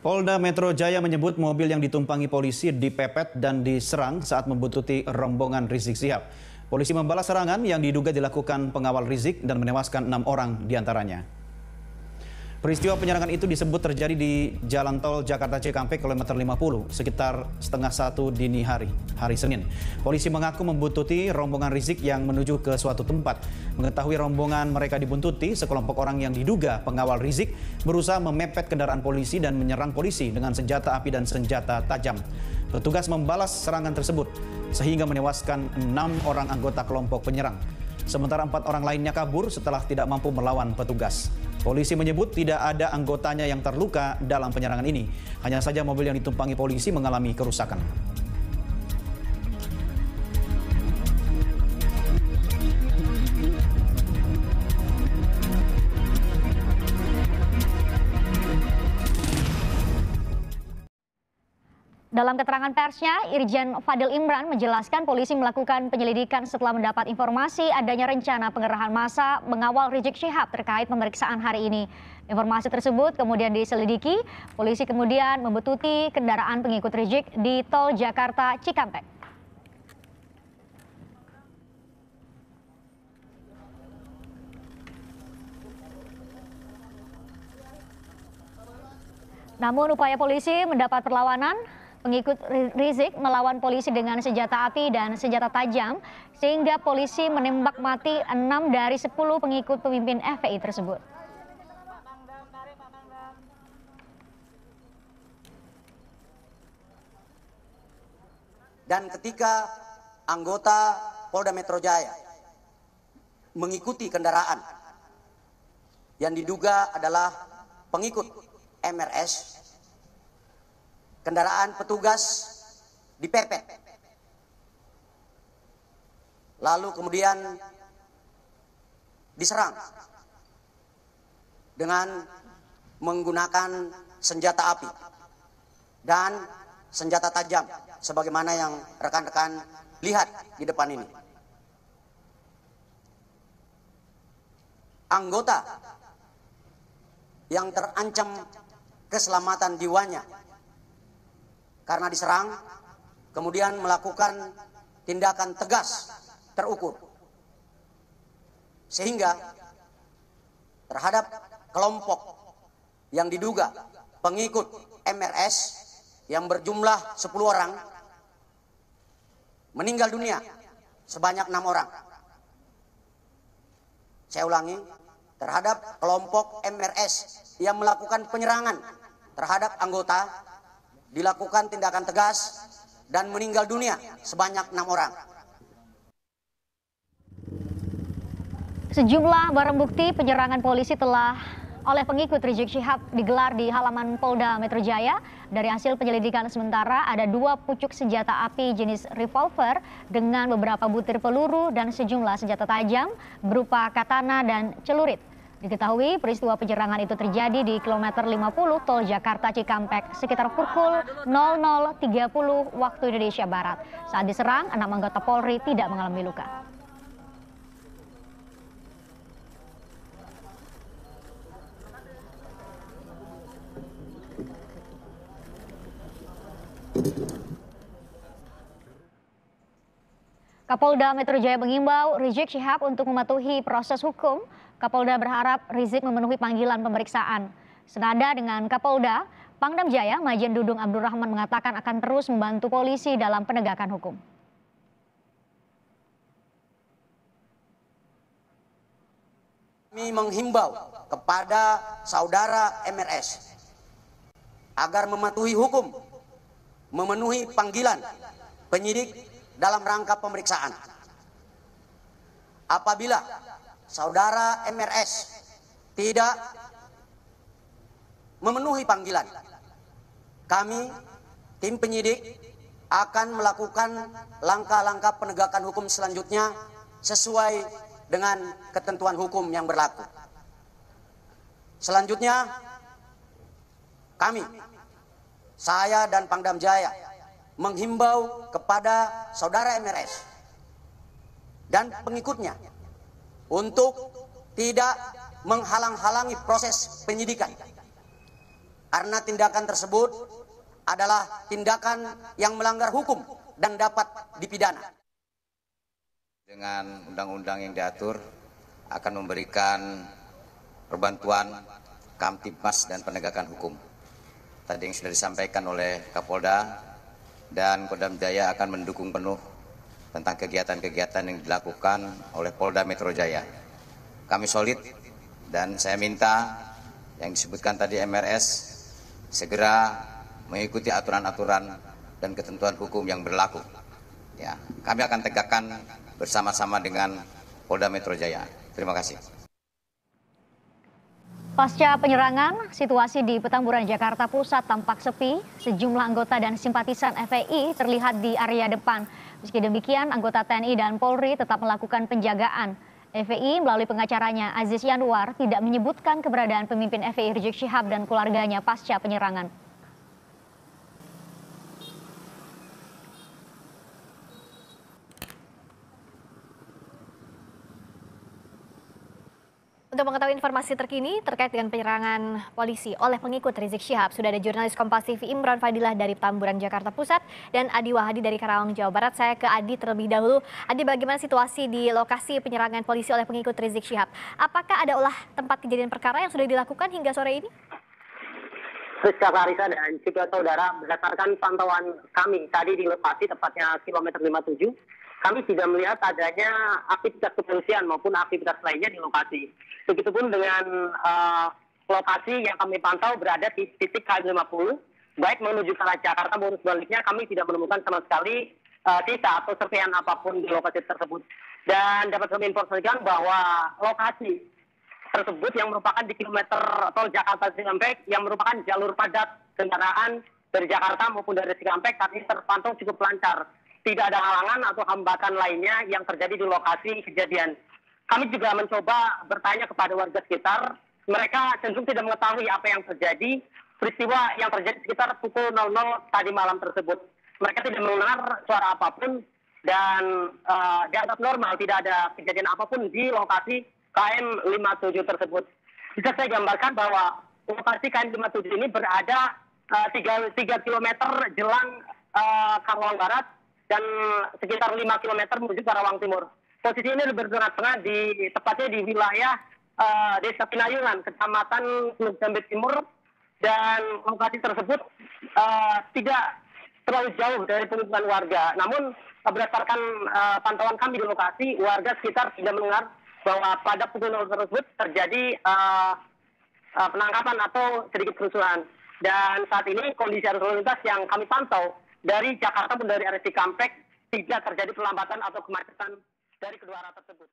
Polda Metro Jaya menyebut mobil yang ditumpangi polisi dipepet dan diserang saat membuntuti rombongan Rizik Syihab. Polisi membalas serangan yang diduga dilakukan pengawal Rizik dan menewaskan 6 orang diantaranya. Peristiwa penyerangan itu disebut terjadi di Jalan Tol Jakarta Cikampek kilometer 50 sekitar setengah 1 dini hari Senin. Polisi mengaku membuntuti rombongan Rizik yang menuju ke suatu tempat. Mengetahui rombongan mereka dibuntuti, sekelompok orang yang diduga pengawal Rizik berusaha memepet kendaraan polisi dan menyerang polisi dengan senjata api dan senjata tajam. Petugas membalas serangan tersebut sehingga menewaskan 6 orang anggota kelompok penyerang. Sementara 4 orang lainnya kabur setelah tidak mampu melawan petugas. Polisi menyebut tidak ada anggotanya yang terluka dalam penyerangan ini. Hanya saja mobil yang ditumpangi polisi mengalami kerusakan. Dalam keterangan persnya, Irjen Fadil Imran menjelaskan polisi melakukan penyelidikan setelah mendapat informasi adanya rencana pengerahan massa mengawal Rizik Syihab terkait pemeriksaan hari ini. Informasi tersebut kemudian diselidiki, polisi kemudian membuntuti kendaraan pengikut Rizik di Tol Jakarta Cikampek. Namun upaya polisi mendapat perlawanan. Pengikut Rizik melawan polisi dengan senjata api dan senjata tajam sehingga polisi menembak mati 6 dari 10 pengikut pemimpin FPI tersebut. Dan ketika anggota Polda Metro Jaya mengikuti kendaraan yang diduga adalah pengikut MRS, kendaraan petugas dipepet. Lalu kemudian diserang dengan menggunakan senjata api dan senjata tajam sebagaimana yang rekan-rekan lihat di depan ini. Anggota yang terancam keselamatan jiwanya karena diserang, kemudian melakukan tindakan tegas terukur. Sehingga terhadap kelompok yang diduga pengikut MRS yang berjumlah 10 orang, meninggal dunia sebanyak 6 orang. Saya ulangi, terhadap kelompok MRS yang melakukan penyerangan terhadap anggota, dilakukan tindakan tegas dan meninggal dunia sebanyak 6 orang. Sejumlah barang bukti penyerangan polisi oleh pengikut Rizik Syihab digelar di halaman Polda Metro Jaya. Dari hasil penyelidikan sementara ada 2 pucuk senjata api jenis revolver dengan beberapa butir peluru dan sejumlah senjata tajam berupa katana dan celurit. Diketahui peristiwa penyerangan itu terjadi di kilometer 50 Tol Jakarta Cikampek sekitar pukul 00.30 waktu Indonesia Barat. Saat diserang, 6 anggota Polri tidak mengalami luka. Kapolda Metro Jaya mengimbau Rizik Syihab untuk mematuhi proses hukum. Kapolda berharap Rizik memenuhi panggilan pemeriksaan. Senada dengan Kapolda, Pangdam Jaya Majen Dudung Abdurrahman mengatakan akan terus membantu polisi dalam penegakan hukum. Kami menghimbau kepada saudara MRS agar mematuhi hukum, memenuhi panggilan penyidik dalam rangka pemeriksaan. Apabila saudara MRS tidak memenuhi panggilan, kami tim penyidik akan melakukan langkah-langkah penegakan hukum selanjutnya sesuai dengan ketentuan hukum yang berlaku. Selanjutnya, saya dan Pangdam Jaya menghimbau kepada saudara MRS dan pengikutnya untuk tidak menghalang-halangi proses penyidikan Karena tindakan tersebut adalah tindakan yang melanggar hukum dan dapat dipidana. Dengan undang-undang yang diatur akan memberikan perbantuan Kamtibmas dan penegakan hukum. Tadi yang sudah disampaikan oleh Kapolda dan Kodam Jaya akan mendukung penuh tentang kegiatan-kegiatan yang dilakukan oleh Polda Metro Jaya. Kami solid dan saya minta yang disebutkan tadi MRS segera mengikuti aturan-aturan dan ketentuan hukum yang berlaku. Ya, kami akan tegakkan bersama-sama dengan Polda Metro Jaya. Terima kasih. Pasca penyerangan, situasi di Petamburan Jakarta Pusat tampak sepi. Sejumlah anggota dan simpatisan FPI terlihat di area depan. Meski demikian, anggota TNI dan Polri tetap melakukan penjagaan. FPI melalui pengacaranya Aziz Yanuar tidak menyebutkan keberadaan pemimpin FPI Rizik Syihab dan keluarganya pasca penyerangan. Untuk mengetahui informasi terkini terkait dengan penyerangan polisi oleh pengikut Rizik Syihab, sudah ada jurnalis Kompas TV Imran Fadilah dari Petamburan Jakarta Pusat dan Adi Wahadi dari Karawang, Jawa Barat. Saya ke Adi terlebih dahulu. Adi, bagaimana situasi di lokasi penyerangan polisi oleh pengikut Rizik Syihab? Apakah ada olah tempat kejadian perkara yang sudah dilakukan hingga sore ini? Rizka Clarissa dan juga saudara, berdasarkan pantauan kami tadi di lokasi tepatnya kilometer 57, kami tidak melihat adanya aktivitas kepolisian maupun aktivitas lainnya di lokasi. Begitupun dengan lokasi yang kami pantau berada di titik KM50, baik menuju ke arah Jakarta maupun sebaliknya kami tidak menemukan sama sekali sisa atau serpihan apapun di lokasi tersebut. Dan dapat kami informasikan bahwa lokasi tersebut yang merupakan di kilometer tol Jakarta Cikampek yang merupakan jalur padat kendaraan dari Jakarta maupun dari Cikampek saat ini terpantau cukup lancar. Tidak ada halangan atau hambatan lainnya yang terjadi di lokasi kejadian. Kami juga mencoba bertanya kepada warga sekitar. Mereka cenderung tidak mengetahui apa yang terjadi. Peristiwa yang terjadi sekitar pukul 00 tadi malam tersebut. Mereka tidak mendengar suara apapun dan dianggap normal. Tidak ada kejadian apapun di lokasi KM57 tersebut. Bisa saya gambarkan bahwa lokasi KM57 ini berada 3 km jelang Karawang Barat dan sekitar 5 km menuju Karawang Timur. Posisi ini bertengah-tengah tepatnya di wilayah Desa Pinayungan, Kecamatan Teluk Jambe Timur, dan lokasi tersebut tidak terlalu jauh dari pemukiman warga. Namun berdasarkan pantauan kami di lokasi, warga sekitar tidak mendengar bahwa pada pukul 0 tersebut terjadi penangkapan atau sedikit kerusuhan. Dan saat ini kondisi arus lalu lintas yang kami pantau dari Jakarta pun dari area Cikampek tidak terjadi perlambatan atau kemacetan dari kedua arah tersebut.